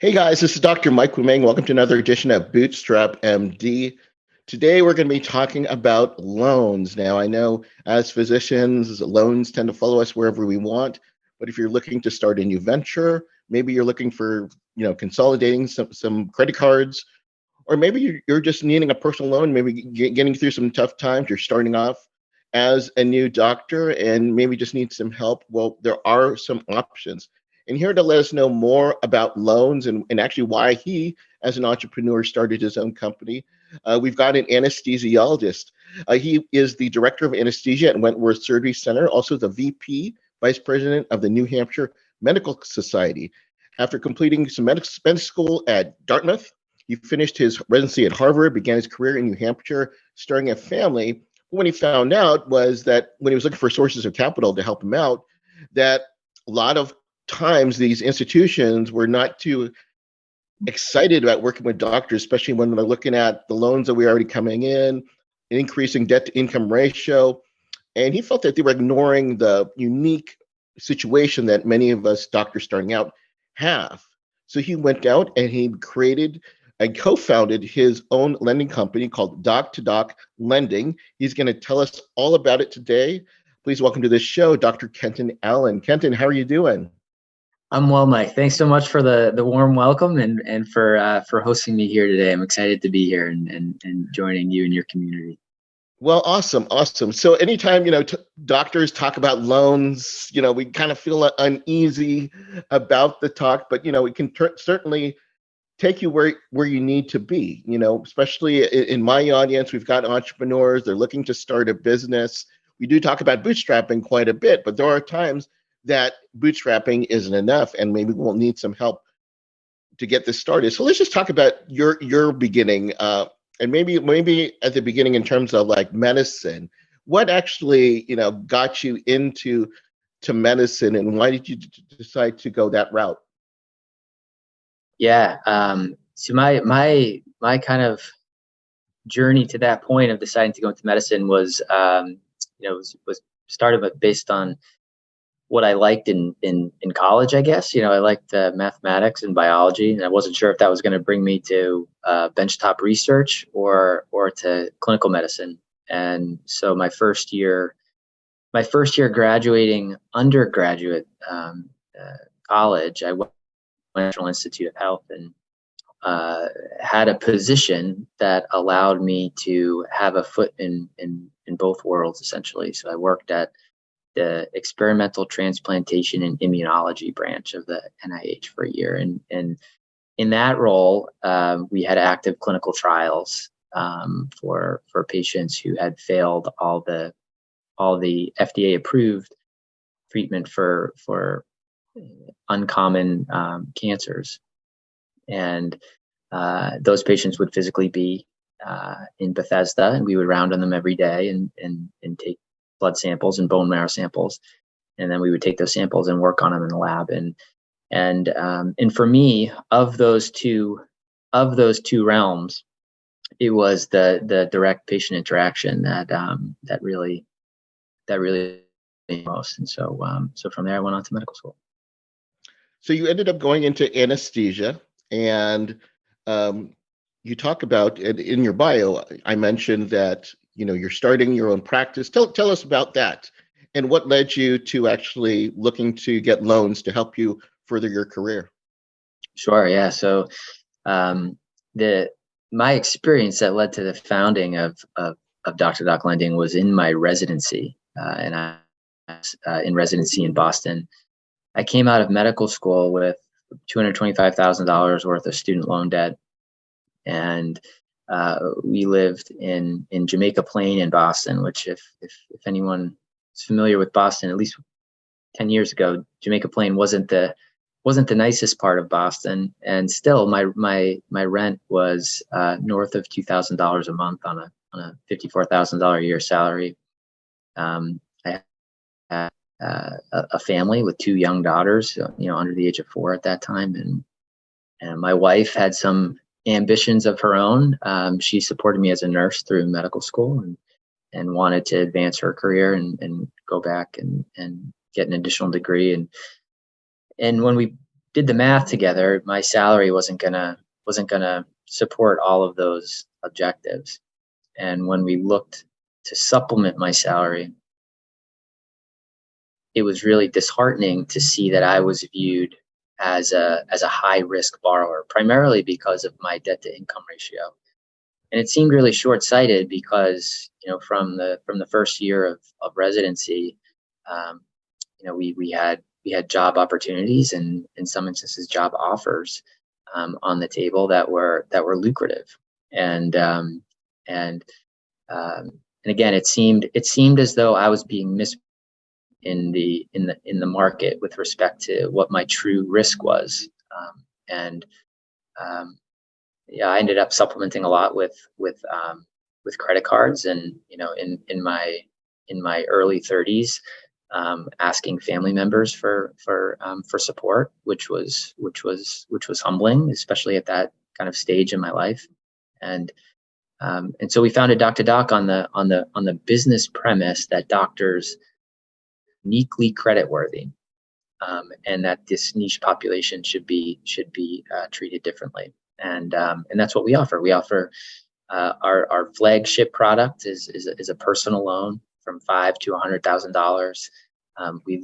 Hey guys, this is Dr. Mike Wumeng. Welcome to another edition of Bootstrap MD. Today we're going to be talking about loans. Now, I know as physicians, loans tend to follow us wherever we want, but if you're looking to start a new venture, maybe you're looking for, consolidating some credit cards, or maybe you're just needing a personal loan, maybe getting through some tough times, you're starting off as a new doctor and maybe just need some help. Well, there are some options. And here to let us know more about loans and actually why he, as an entrepreneur, started his own company, we've got an anesthesiologist. He is the director of anesthesia at Wentworth Surgery Center, also the VP, vice president of the New Hampshire Medical Society. After completing some medical school at Dartmouth, he finished his residency at Harvard, began his career in New Hampshire, starting a family. What he found out was that when he was looking for sources of capital to help him out, that a lot of times these institutions were not too excited about working with doctors, especially when they're looking at the loans that were already coming in, an increasing debt to income ratio. And he felt that they were ignoring the unique situation that many of us doctors starting out have. So he went out and he created and co-founded his own lending company called Doc2Doc Lending. He's going to tell us all about it today. Please welcome to this show, Dr. Kenton Allen. Kenton, how are you doing? I'm well, Mike. Thanks so much for the warm welcome and for hosting me here today. I'm excited to be here and joining you and your community. Well, awesome. So anytime, doctors talk about loans, we kind of feel uneasy about the talk, but, we can certainly take you where you need to be, especially in my audience. We've got entrepreneurs, they're looking to start a business. We do talk about bootstrapping quite a bit, but there are times that bootstrapping isn't enough and maybe we'll need some help to get this started. So let's just talk about your beginning, and maybe at the beginning in terms of like medicine. What actually got you into medicine, and why did you decide to go that route? Yeah. So my kind of journey to that point of deciding to go into medicine was was started based on what I liked in college, I guess. I liked mathematics and biology, and I wasn't sure if that was going to bring me to benchtop research or to clinical medicine. And so my first year graduating undergraduate college, I went to the National Institute of Health and had a position that allowed me to have a foot in both worlds, essentially. So I worked at the experimental transplantation and immunology branch of the NIH for a year. And in that role, we had active clinical trials for patients who had failed all the FDA approved treatment for uncommon cancers. And those patients would physically be in Bethesda, and we would round on them every day and take blood samples and bone marrow samples, and then we would take those samples and work on them in the lab. And for me, of those two realms, it was the direct patient interaction that really most. And so from there, I went on to medical school. So you ended up going into anesthesia, and you talk about in your bio. I mentioned that you're starting your own practice. Tell us about that, and what led you to actually looking to get loans to help you further your career. Sure. Yeah. So my experience that led to the founding of Doc2Doc Lending was in my residency, and I was in residency in Boston. I came out of medical school with $225,000 worth of student loan debt, and we lived in Jamaica Plain in Boston, which if anyone is familiar with Boston, at least 10 years ago, Jamaica Plain wasn't the nicest part of Boston. And still my rent was north of $2,000 a month on a $54,000 a year salary. I had a family with two young daughters, under the age of 4 at that time. And my wife had some ambitions of her own. She supported me as a nurse through medical school and wanted to advance her career and go back and get an additional degree. And when we did the math together, my salary wasn't gonna support all of those objectives. And when we looked to supplement my salary, it was really disheartening to see that I was viewed as a high risk borrower, primarily because of my debt to income ratio. And it seemed really short-sighted because, from the first year of residency, we had job opportunities and in some instances job offers on the table that were lucrative. And again, it seemed as though I was being in the market with respect to what my true risk was. I ended up supplementing a lot with credit cards, and in my early 30s, asking family members for support, which was humbling, especially at that kind of stage in my life. And so we founded Doc2Doc on the business premise that doctors uniquely creditworthy, and that this niche population should be treated differently. And that's what we offer. We offer our flagship product is a personal loan from $5,000 to $100,000. We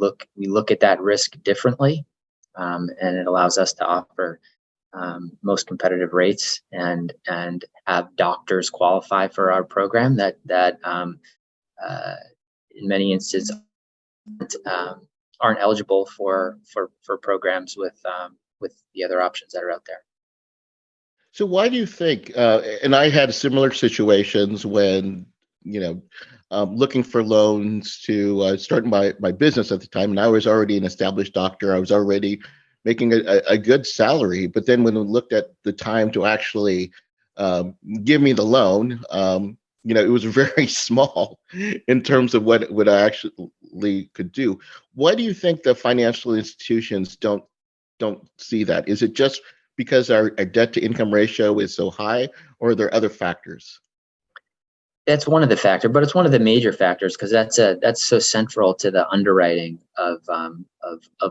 look at that risk differently, and it allows us to offer most competitive rates and have doctors qualify for our program that in many instances aren't eligible for programs with the other options that are out there. So why do you think, and I had similar situations when, looking for loans to start my business at the time, and I was already an established doctor. I was already making a good salary. But then when we looked at the time to actually give me the loan, it was very small in terms of what I actually could do. Why do you think the financial institutions don't see that? Is it just because our debt to income ratio is so high, or are there other factors? That's one of the factors, but it's one of the major factors because that's so central to the underwriting of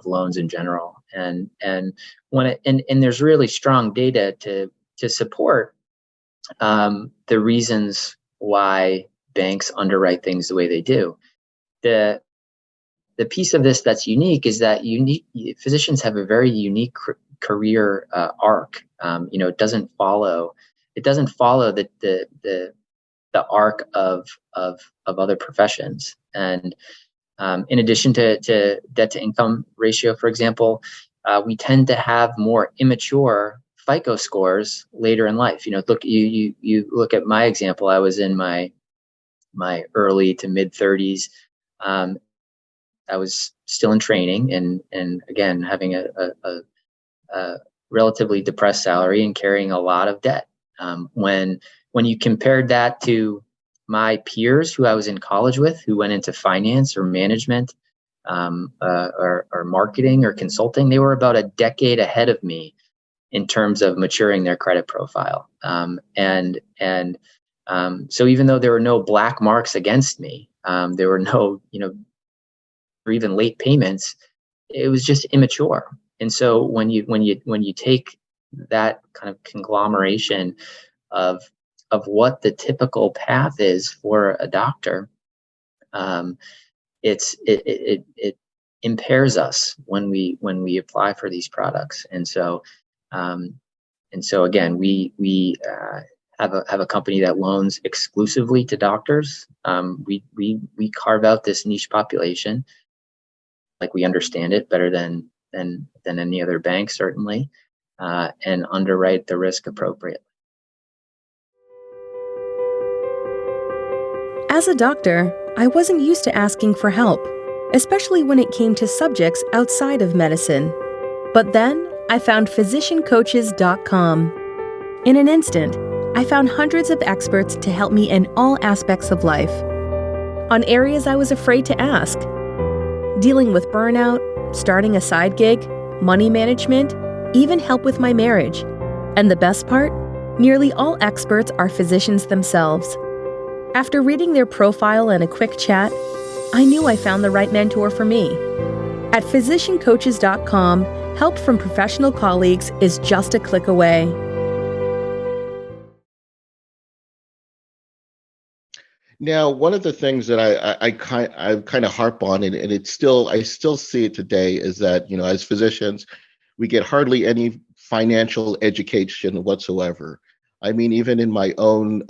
loans in general. And there's really strong data to support the reasons why banks underwrite things the way they do. The piece of this that's unique is that physicians have a very unique career arc. It doesn't follow the arc of other professions. And in addition to debt to income ratio, for example, we tend to have more immature FICO scores later in life. Look, you look at my example. I was in my early to mid 30s. I was still in training and again having a relatively depressed salary and carrying a lot of debt. When you compared that to my peers who I was in college with, who went into finance or management, or marketing or consulting, they were about a decade ahead of me in terms of maturing their credit profile. So even though there were no black marks against me, there were no, or even late payments, it was just immature. And so when you take that kind of conglomeration of what the typical path is for a doctor, it impairs us when we apply for these products. And so again, we have a company that loans exclusively to doctors. We carve out this niche population, like we understand it better than any other bank, certainly, and underwrite the risk appropriately. As a doctor, I wasn't used to asking for help, especially when it came to subjects outside of medicine. But then I found physiciancoaches.com. In an instant, I found hundreds of experts to help me in all aspects of life. On areas I was afraid to ask: dealing with burnout, starting a side gig, money management, even help with my marriage. And the best part? Nearly all experts are physicians themselves. After reading their profile and a quick chat, I knew I found the right mentor for me. At physiciancoaches.com, Help from professional colleagues is just a click away. Now, one of the things that I kind of harp on, and I still see it today, is that, as physicians, we get hardly any financial education whatsoever. I mean, even in my own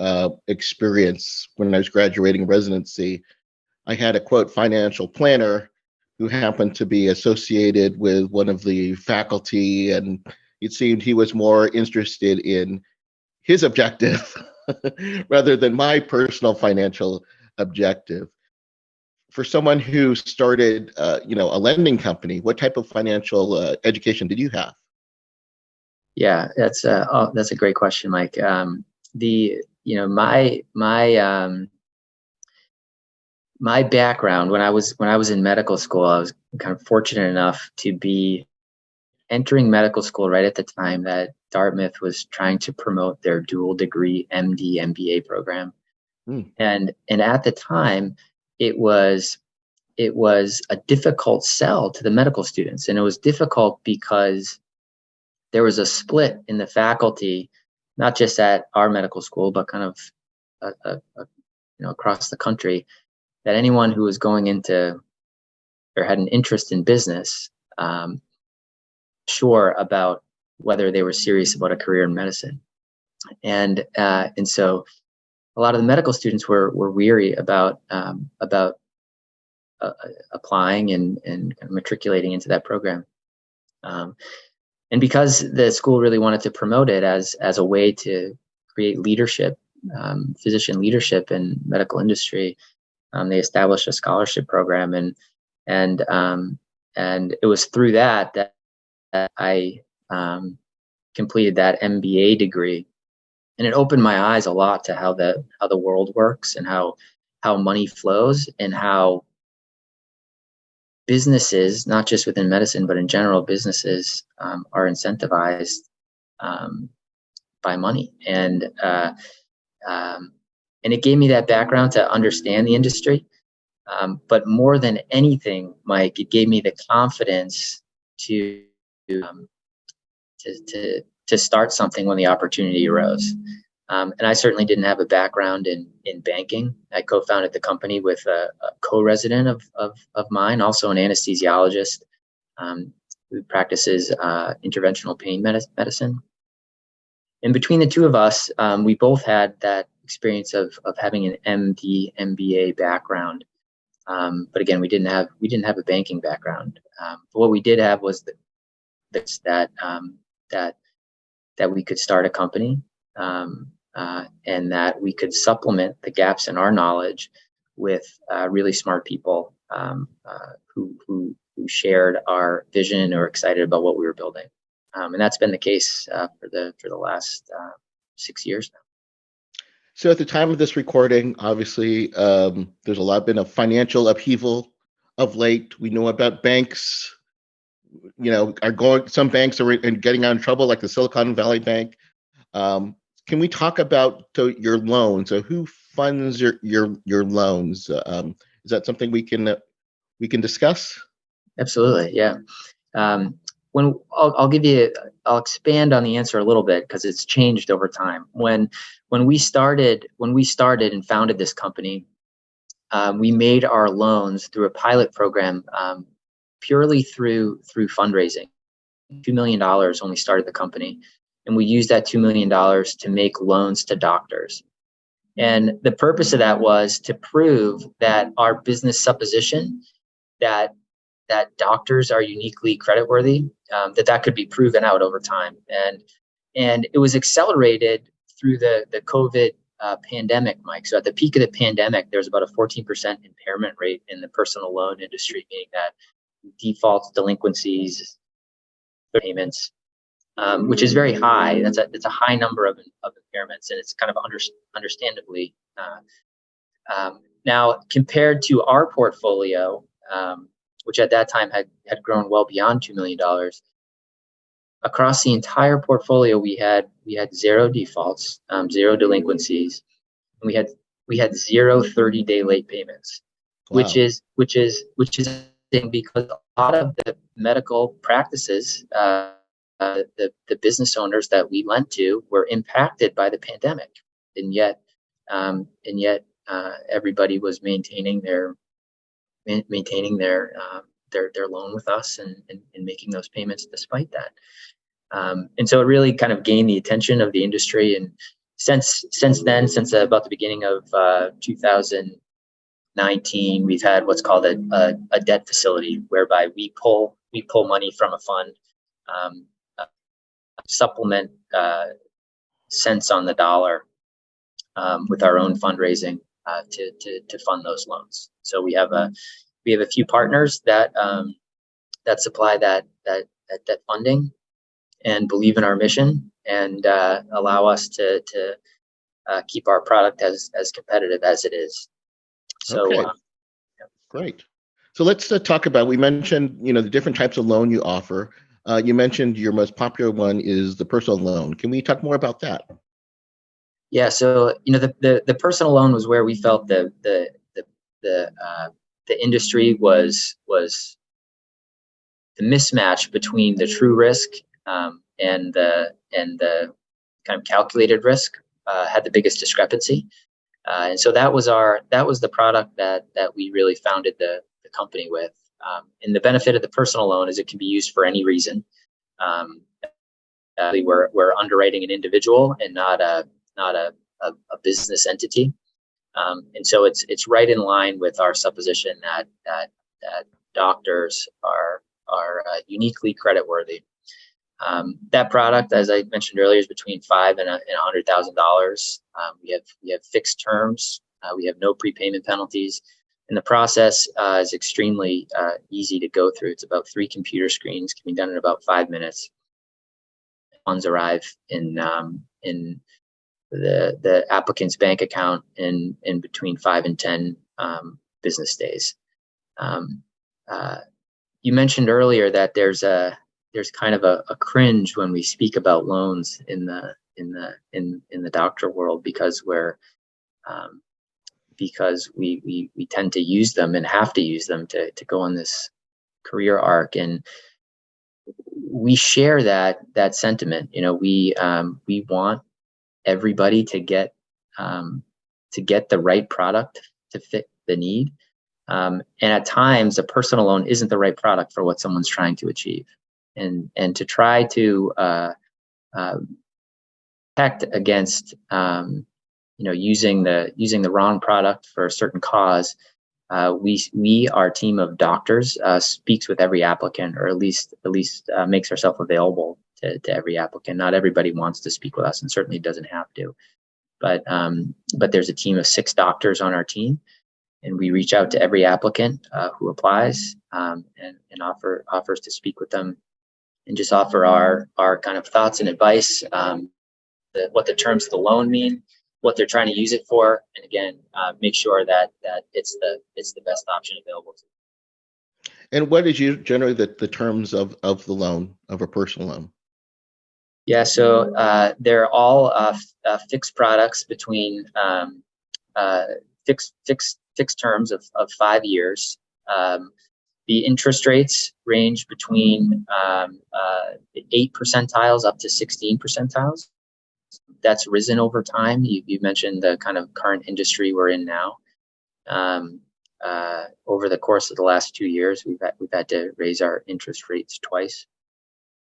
experience when I was graduating residency, I had a quote financial planner who happened to be associated with one of the faculty, and it seemed he was more interested in his objective rather than my personal financial objective. For someone who started, a lending company, what type of financial education did you have? Yeah, that's a great question, Mike. My background when I was in medical school, I was kind of fortunate enough to be entering medical school right at the time that Dartmouth was trying to promote their dual degree MD MBA program. And at the time, it was a difficult sell to the medical students, and it was difficult because there was a split in the faculty, not just at our medical school, but kind of across the country, that anyone who was going into or had an interest in business, sure about whether they were serious about a career in medicine. And so a lot of the medical students were weary about applying and kind of matriculating into that program. And because the school really wanted to promote it as a way to create leadership, physician leadership in medical industry, they established a scholarship program, and it was through that I completed that MBA degree, and it opened my eyes a lot to how the world works and how money flows, and how businesses, not just within medicine, but in general, businesses are incentivized by money. And it gave me that background to understand the industry. But more than anything, Mike, it gave me the confidence to start something when the opportunity arose. And I certainly didn't have a background in banking. I co-founded the company with a co-resident of mine, also an anesthesiologist who practices interventional pain medicine. And between the two of us, we both had that experience of having an MD, MBA background. But again, we didn't have a banking background. But what we did have was that we could start a company. And that we could supplement the gaps in our knowledge with really smart people who shared our vision or excited about what we were building, and that's been the case for the last 6 years now. So at the time of this recording, obviously, there's been a financial upheaval of late. We know about banks, some banks are getting out in trouble, like the Silicon Valley Bank. Can we talk about your loans? So who funds your loans? Is that something we can discuss? Absolutely, yeah. I'll expand on the answer a little bit because it's changed over time. When we started and founded this company, we made our loans through a pilot program purely through fundraising. $2 million when we started the company. And we used that $2 million to make loans to doctors. And the purpose of that was to prove that our business supposition that doctors are uniquely creditworthy, that could be proven out over time. And it was accelerated through the COVID pandemic, Mike. So at the peak of the pandemic, there was about a 14% impairment rate in the personal loan industry, meaning that defaults, delinquencies, payments, which is very high. It's a high number of impairments, and it's kind of understandably. Now, compared to our portfolio, which at that time had grown well beyond $2 million, across the entire portfolio, we had 0 defaults, 0 delinquencies, and we had 0 30-day late payments, wow. which is because a lot of medical practices, the business owners that we lent to were impacted by the pandemic, and yet everybody was maintaining their loan with us and making those payments despite that. And so it really kind of gained the attention of the industry. And since about the beginning of 2019, we've had what's called a debt facility, whereby we pull money from a fund, supplement cents on the dollar with our own fundraising to fund those loans. So we have a few partners that supply that debt funding and believe in our mission and allow us to keep our product as competitive as it is. So, okay. Great. So let's talk about, we mentioned, the different types of loan you offer. You mentioned your most popular one is the personal loan. Can we talk more about that? Yeah. So, the personal loan was where we felt the industry was the mismatch between the true risk and the kind of calculated risk had the biggest discrepancy. And so that was the product that we really founded the company with. And the benefit of the personal loan is it can be used for any reason. We're underwriting an individual and not a business entity. And so it's right in line with our supposition that doctors are uniquely creditworthy. That product, as I mentioned earlier, is between $5,000 and $100,000. We have fixed terms. We have no prepayment penalties, and the process is extremely easy to go through. It's about 3 computer screens, can be done in about 5 minutes. Funds arrive in the applicant's bank account in between 5 and 10 business days. You mentioned earlier that there's kind of a cringe when we speak about loans in the doctor world because we tend to use them and have to use them to go on this career arc, and we share that sentiment. We want everybody to get the right product to fit the need, and at times a personal loan isn't the right product for what someone's trying to achieve. And to try to protect against using the wrong product for a certain cause, our team of doctors speaks with every applicant, or at least makes ourselves available to every applicant. Not everybody wants to speak with us, and certainly doesn't have to. But there's a team of 6 doctors on our team, and we reach out to every applicant who applies and offers to speak with them, and just offer our kind of thoughts and advice, what the terms of the loan mean, what they're trying to use it for, and again, make sure that it's the best option available to them. And what is generally the terms of the loan, of a personal loan? Yeah, so they're all fixed products between fixed terms of 5 years. The interest rates range between 8 percentiles up to 16 percentiles. That's risen over time. You mentioned the kind of current industry we're in now. Over the course of the last 2 years, we've had to raise our interest rates twice.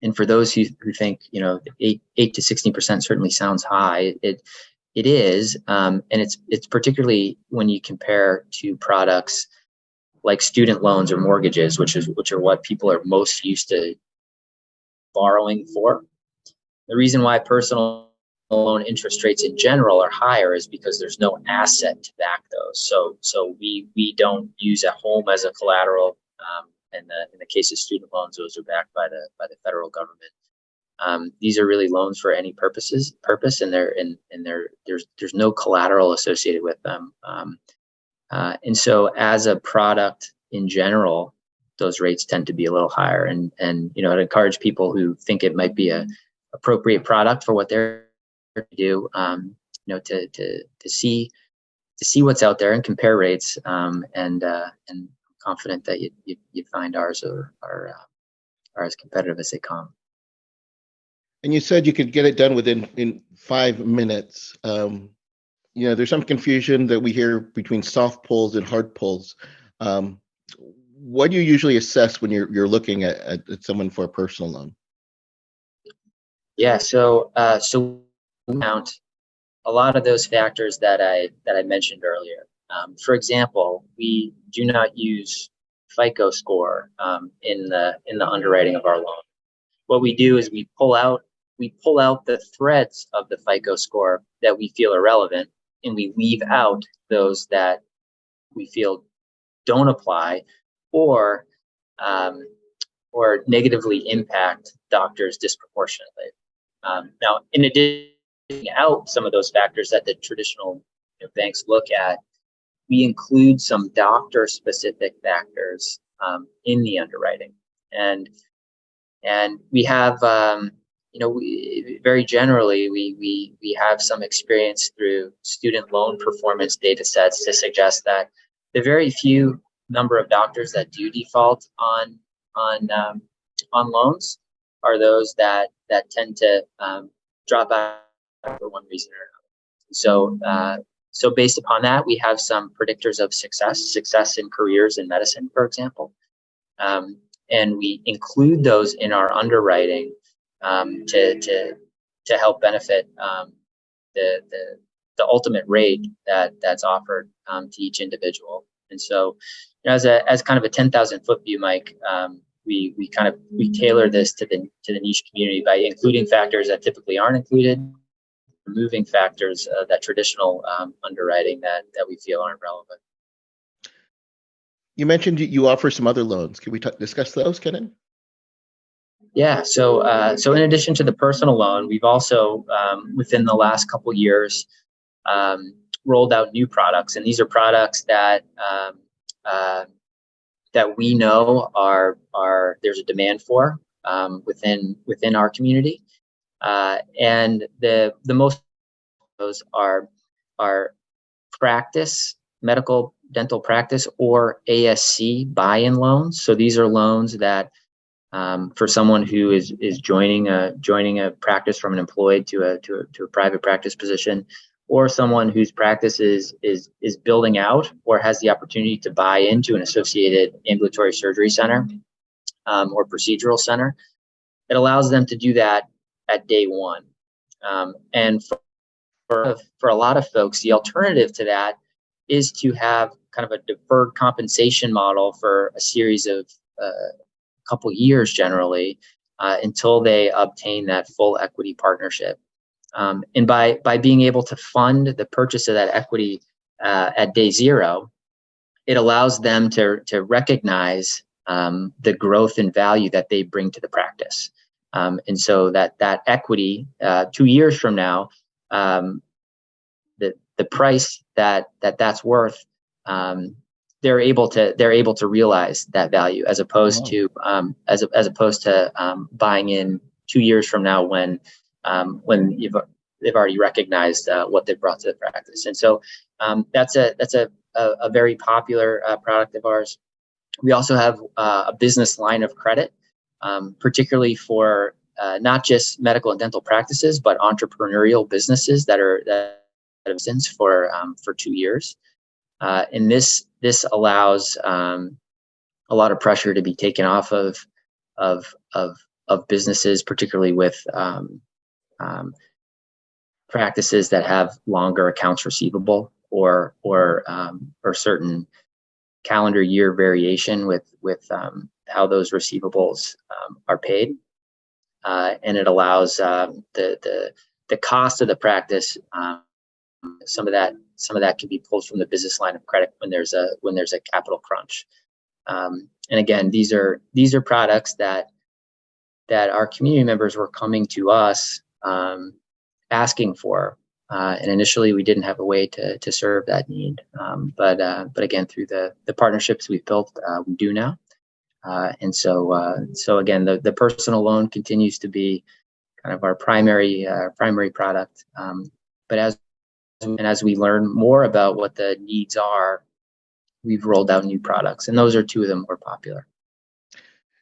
And for those who think 8 to 16% certainly sounds high, it is, and it's particularly when you compare to products like student loans or mortgages, which are what people are most used to borrowing for. The reason why personal loan interest rates in general are higher is because there's no asset to back those. So we don't use a home as a collateral. In the case of student loans, those are backed by the federal government. These are really loans for any purpose, and there's no collateral associated with them. And so as a product in general, those rates tend to be a little higher. And I'd encourage people who think it might be a appropriate product for what they're to do, to see what's out there and compare rates, and confident that you'd find ours are as competitive as they come. And you said you could get it done in 5 minutes. There's some confusion that we hear between soft pulls and hard pulls. What do you usually assess when you're looking at someone for a personal loan? Yeah, so we count a lot of those factors that I mentioned earlier. For example, we do not use FICO score in the underwriting of our loan. What we do is we pull out the threads of the FICO score that we feel are relevant, and we leave out those that we feel don't apply or negatively impact doctors disproportionately. Now, in addition to out some of those factors that the traditional banks look at, we include some doctor-specific factors in the underwriting, and we have very generally we have some experience through student loan performance data sets to suggest that the very few number of doctors that do default on loans are those that tend to drop out for one reason or another. So based upon that, we have some predictors of success in careers in medicine, for example, and we include those in our underwriting to help benefit the ultimate rate that's offered to each individual. And so, as kind of a 10,000-foot view, Mike, we tailor this to the niche community by including factors that typically aren't included, removing factors that traditional underwriting that we feel aren't relevant. You mentioned you offer some other loans. Can we discuss those, Kenton? Yeah. So in addition to the personal loan, we've also within the last couple years rolled out new products, and these are products that we know are there's a demand for within our community, and the most of those are practice, medical dental practice, or ASC buy-in loans. So these are loans that for someone who is joining a practice from an employed to a private practice position, or someone whose practice is building out or has the opportunity to buy into an associated ambulatory surgery center or procedural center. It allows them to do that at day one. And for a lot of folks, the alternative to that is to have kind of a deferred compensation model for a series of couple years generally until they obtain that full equity partnership. And by being able to fund the purchase of that equity at day zero, it allows them to recognize the growth and value that they bring to the practice. And so that equity 2 years from now, the price that's worth, they're able to realize that value as opposed to as opposed to buying in 2 years from now when they've already recognized what they've brought to the practice. And so that's a very popular product of ours. We also have a business line of credit, particularly for not just medical and dental practices, but entrepreneurial businesses that have since for 2 years. And this allows a lot of pressure to be taken off of businesses, particularly with practices that have longer accounts receivable or certain calendar year variation with how those receivables are paid, and it allows the cost of the practice. Some of that can be pulled from the business line of credit when there's a capital crunch. And again, these are products that our community members were coming to us asking for, and initially we didn't have a way to serve that need. But again, through the partnerships we've built, we do now. And so again, the personal loan continues to be kind of our primary product. But as we learn more about what the needs are, we've rolled out new products, and those are two of them more popular.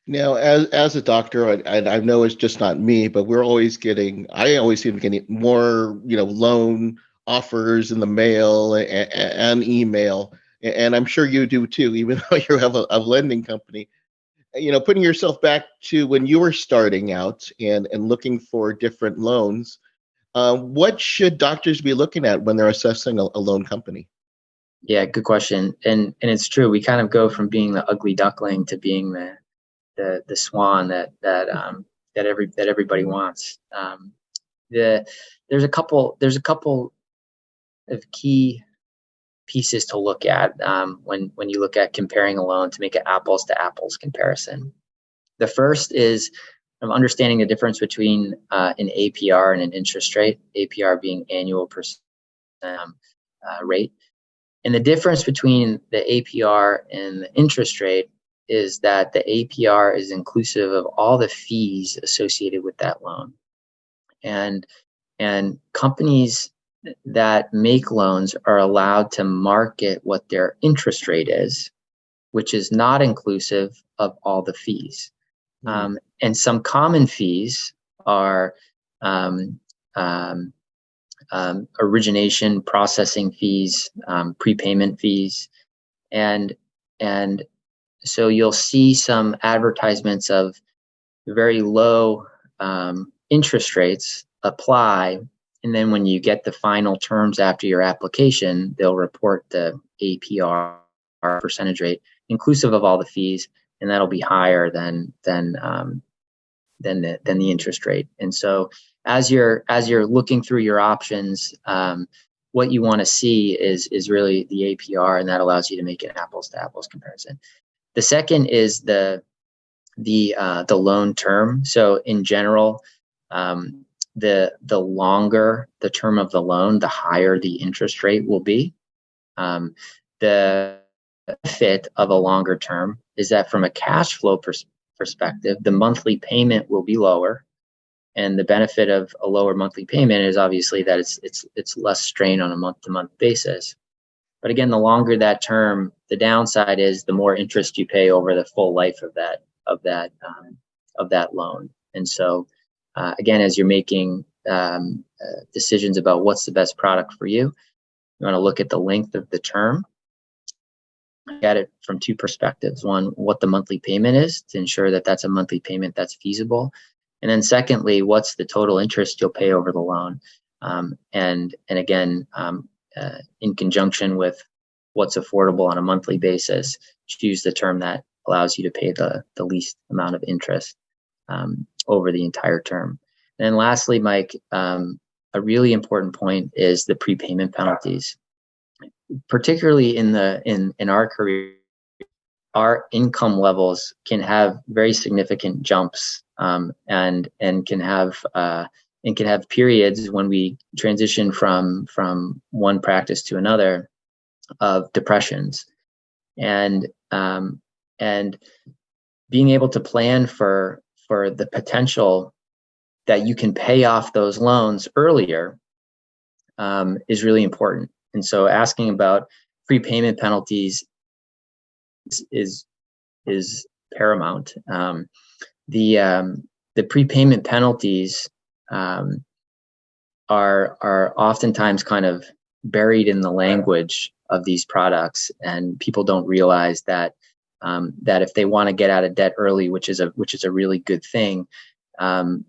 Now, as a doctor, and I know it's just not me, but I always seem to getting more, loan offers in the mail and email, and I'm sure you do too, even though you have a lending company. Putting yourself back to when you were starting out and looking for different loans, what should doctors be looking at when they're assessing a loan company? Yeah, good question. And it's true. We kind of go from being the ugly duckling to being the swan that everybody wants. The there's a couple of key pieces to look at when you look at comparing a loan to make an apples to apples comparison. The first is understanding the difference between an APR and an interest rate. APR being annual percent rate. And the difference between the APR and the interest rate is that the APR is inclusive of all the fees associated with that loan. And companies that make loans are allowed to market what their interest rate is, which is not inclusive of all the fees. And some common fees are origination processing fees, prepayment fees, and so you'll see some advertisements of very low interest rates apply, and then when you get the final terms after your application, they'll report the APR percentage rate inclusive of all the fees, and that'll be higher than the interest rate. And so as you're looking through your options, what you want to see is really the APR, and that allows you to make an apples to apples comparison. The second is the loan term. So in general, the longer the term of the loan, the higher the interest rate will be. The benefit of a longer term is that from a cash flow perspective, the monthly payment will be lower. And the benefit of a lower monthly payment is obviously that it's less strain on a month-to-month basis. But again, the longer that term, the downside is the more interest you pay over the full life of that loan. And so, again, as you're making decisions about what's the best product for you, you want to look at the length of the term. Look at it from two perspectives. One, what the monthly payment is to ensure that that's a monthly payment that's feasible. And then secondly, what's the total interest you'll pay over the loan? And again, in conjunction with what's affordable on a monthly basis, choose the term that allows you to pay the least amount of interest over the entire term. And then lastly, Mike, a really important point is the prepayment penalties. Particularly in our career, our income levels can have very significant jumps, and can have periods when we transition from one practice to another of depressions, and being able to plan for the potential that you can pay off those loans earlier is really important. And so asking about prepayment penalties is paramount. The prepayment penalties are oftentimes kind of buried in the language of these products, and people don't realize that if they want to get out of debt early, which is a really good thing,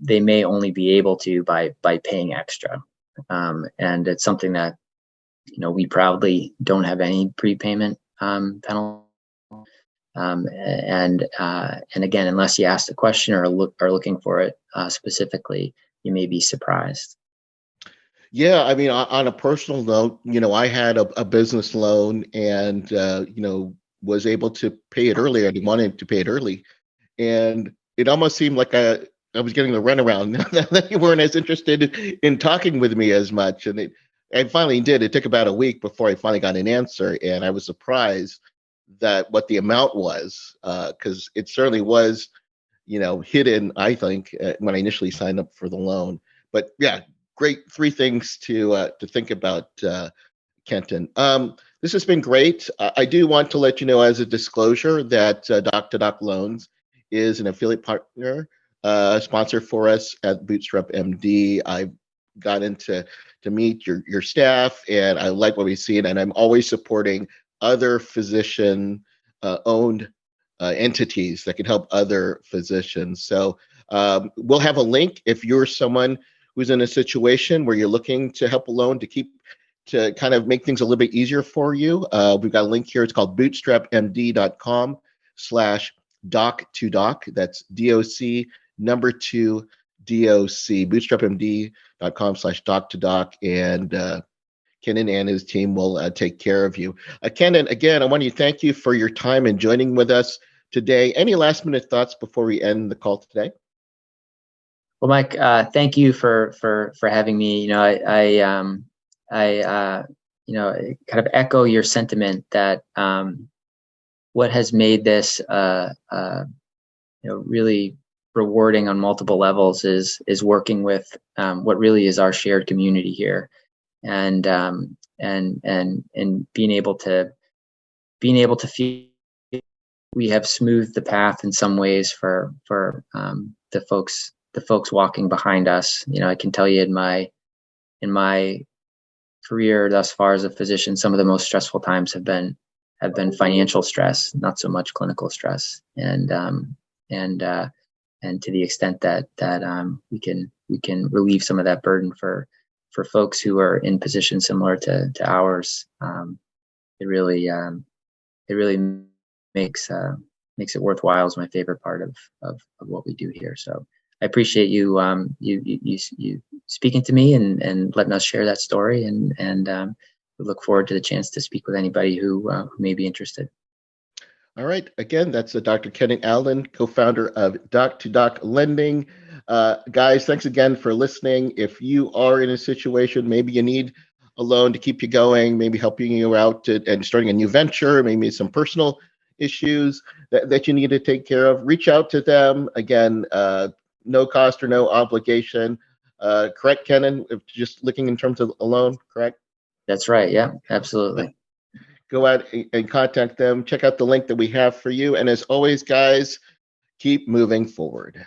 they may only be able to by paying extra, and it's something that we proudly don't have any prepayment penalty. And again, unless you ask the question or are looking for it specifically, you may be surprised. Yeah, I mean, on a personal note, I had a business loan and, was able to pay it early. I wanted to pay it early. And it almost seemed like I was getting the runaround that you weren't as interested in talking with me as much. And I finally did. It took about a week before I finally got an answer. And I was surprised that what the amount was, because it certainly was, hidden, I think, when I initially signed up for the loan. But yeah, great 3 things to think about, Kenton. This has been great. I do want to let you know as a disclosure that Doc2Doc Loans is an affiliate partner, sponsor for us at Bootstrap MD. I've gotten to meet your staff, and I like what we've seen, and I'm always supporting other physician owned entities that can help other physicians. So we'll have a link if you're someone who's in a situation where you're looking to help a loan to kind of make things a little bit easier for you. We've got a link here. It's called bootstrapmd.com/doc2doc. That's DOC number 2 DOC. bootstrapmd.com/doc2doc. And Kenton and his team will take care of you. Kenton, again, I want to thank you for your time and joining with us today. Any last minute thoughts before we end the call today? Well, Mike, thank you for having me. I kind of echo your sentiment that what has made this really rewarding on multiple levels is working with what really is our shared community here, and being able to feel we have smoothed the path in some ways for the folks walking behind us. I can tell you in my career thus far as a physician, some of the most stressful times have been financial stress, not so much clinical stress. And to the extent that we can relieve some of that burden for folks who are in positions similar to ours, it really makes it worthwhile. Is my favorite part of what we do here. So I appreciate you speaking to me and letting us share that story, and we look forward to the chance to speak with anybody who may be interested. All right. Again, that's Dr. Kenton Allen, co-founder of Doc2Doc Lending. Guys, thanks again for listening. If you are in a situation, maybe you need a loan to keep you going, maybe helping you out and starting a new venture, maybe some personal issues that you need to take care of, reach out to them. Again, no cost or no obligation. Correct, Kenton? If just looking in terms of a loan, correct? That's right. Yeah, absolutely. Go out and contact them. Check out the link that we have for you. And as always, guys, keep moving forward.